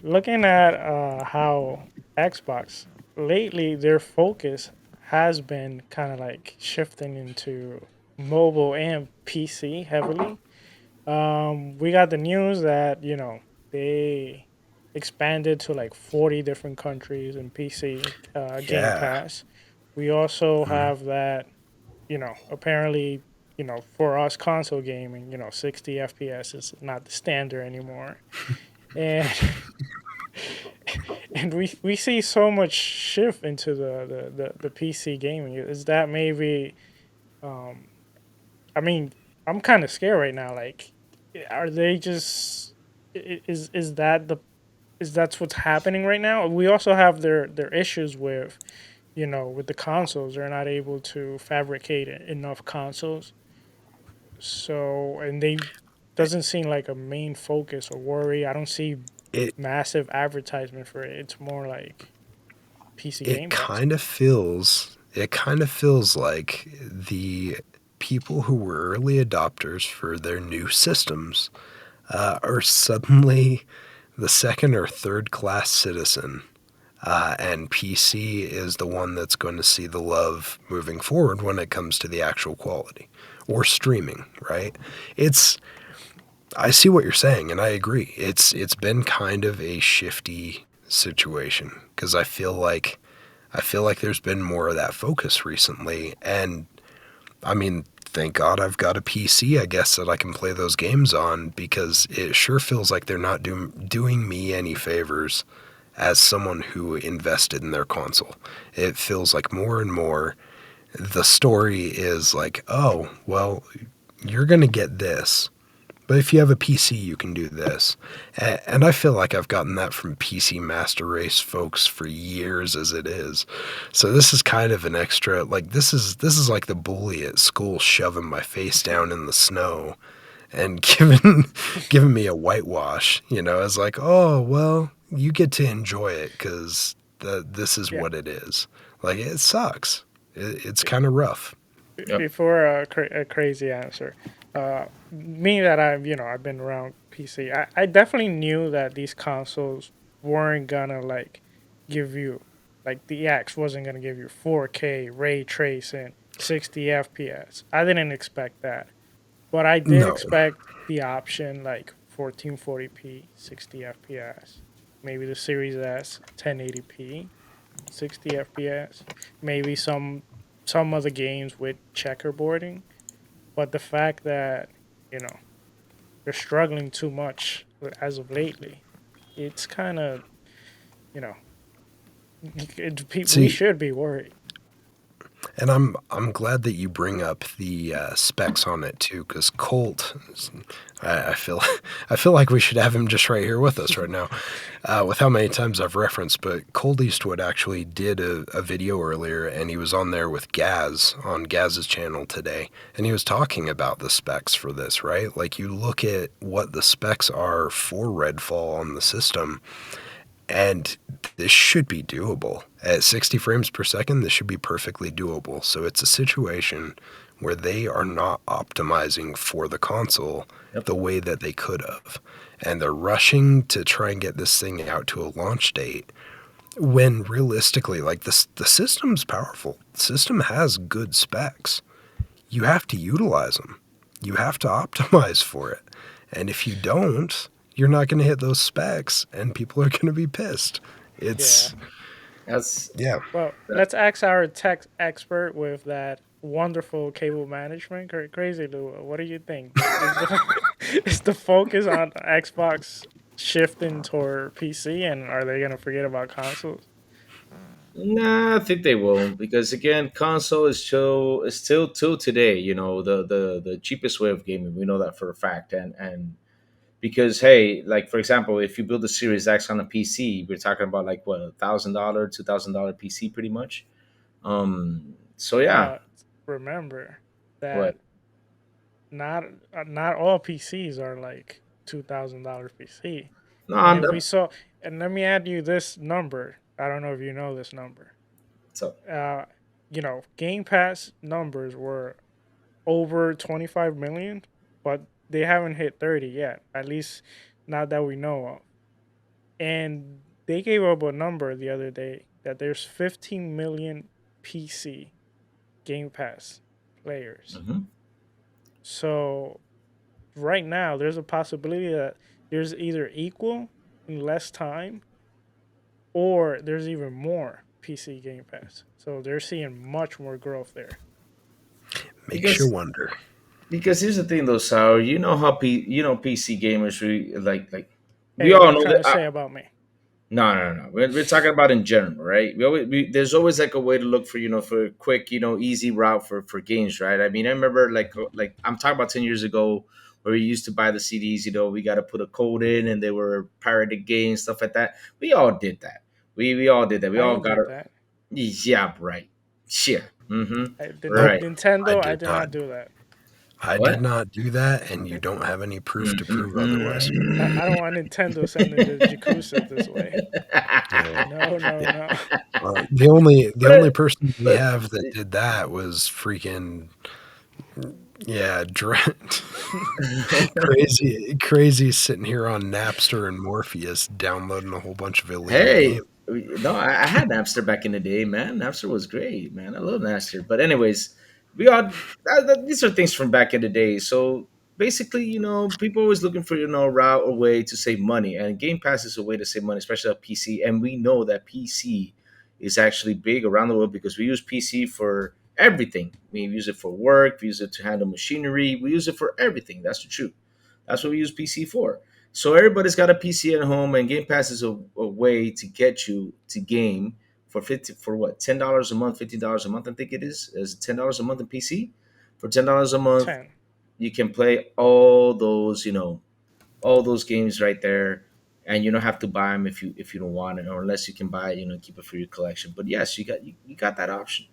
looking at how Xbox lately their focus has been kind of like shifting into mobile and PC heavily. We got the news that they expanded to like 40 different countries in PC Game Yeah. Pass. We also Mhm. have that apparently for us console gaming 60 FPS is not the standard anymore, and and we see so much shift into the PC gaming. Is that maybe um I mean, I'm kind of scared right now. Like, are they just is that the is that's what's happening right now? We also have their issues with with the consoles. They're not able to fabricate enough consoles. So and they doesn't seem like a main focus or worry. I don't see It massive advertisement for it. It's more like PC it Game Pass. kind of feels like the people who were early adopters for their new systems are suddenly the second or third class citizen. And PC is the one that's going to see the love moving forward when it comes to the actual quality or streaming, right? It's I see what you're saying and I agree. It's been kind of a shifty situation because I feel like there's been more of that focus recently. And I mean, thank God I've got a PC, I guess, that I can play those games on because it sure feels like they're not doing me any favors as someone who invested in their console. It feels like more and more the story is like, oh, well, you're going to get this. But if you have a PC, you can do this. And I feel like I've gotten that from PC Master Race folks for years as it is. So this is kind of an extra, like this is like the bully at school shoving my face down in the snow and giving me a whitewash, as like, "Oh, well, you get to enjoy it cuz this is Yeah. what it is." Like it sucks. It's kind of rough. Yep. Before a crazy answer, me that I've been around PC, I definitely knew that these consoles weren't gonna like give you like the X wasn't gonna give you 4K ray tracing 60 FPS. I didn't expect that, but I did No. expect the option like 1440p 60 FPS, maybe the Series S 1080p 60 FPS, maybe some other games with checkerboarding, but the fact that you know they're struggling too much as of lately, it's kind of you know we See, should be worried. and I'm glad that you bring up the specs on it too, because Colt, I feel I feel like we should have him just right here with us right now, with how many times I've referenced. But Colt Eastwood actually did a video earlier, and he was on there with Gaz on Gaz's channel today, and he was talking about the specs for this. Right, like you look at what the specs are for Redfall on the system, and this should be doable. At 60 frames per second, this should be perfectly doable. So it's a situation where they are not optimizing for the console Yep. the way that they could have. And they're rushing to try and get this thing out to a launch date when realistically, like this, the system's powerful. The system has good specs. You have to utilize them. You have to optimize for it. And if you don't, you're not going to hit those specs and people are going to be pissed. Yeah. It's, That's yeah. Well, that. let's ask our tech expert with that wonderful cable management. Crazy Lou, what do you think? Is the is the focus on Xbox shifting toward PC, and are they gonna forget about consoles? Nah, I think they won't because again, console is still till today, the cheapest way of gaming. We know that for a fact, and because hey, like for example, if you build a Series X on a PC, we're talking about like what $1,000, $2,000 PC, pretty much. So yeah, But remember that what? not not all PCs are like $2,000 PC. No, And if we saw, and let me add you this number. I don't know if you know this number. so Uh, Game Pass numbers were over 25 million, but they haven't hit 30 yet. At least not that we know of. and they gave up a number the other day that there's 15 million PC Game Pass players. Hmm. So right now, there's a possibility that there's either equal in less time, or there's even more PC Game Pass. So they're seeing much more growth there. Makes you Because wonder. here's the thing though, Sour. You know how PC gamers like we Hey, what all you know trying that. to say about me? No, no, no. We're talking about in general, right? There's always like a way to look for for a quick, easy route for games, right? I mean, I remember like I'm talking about 10 years ago where we used to buy the CDs. We got to put a code in, and they were pirated games, stuff like that. We all did that. We all did that. We I all ain't got did it. that. Yeah, right. Yeah. Mm-hmm. Nope, Right. I Nintendo, I did did not. not do that. I did What? not do that, and you don't have any proof to prove otherwise. I don't want Nintendo sending the Yakuza this way. Yeah. No, no, no. The only but, person we but have that did that was freaking yeah, crazy sitting here on Napster and Morpheus downloading a whole bunch of illegal Hey, games. no, I had Napster back in the day, man. Napster was great, man. I love Napster. But anyways, we all these are things from back in the day. So basically, people always looking for route or way to save money, and Game Pass is a way to save money, especially on PC. And we know that PC is actually big around the world because we use PC for everything. We use it for work. We use it to handle machinery. We use it for everything. That's the truth. That's what we use PC for. So everybody's got a PC at home, and Game Pass is a way to get you to game for what, $10 a month, $15 a month. I think it is $10 a month in PC. For $10 a month, 10. you can play all those all those games right there, and you don't have to buy them if you don't want it, or unless you can buy it, keep it for your collection. But yes, you got that option.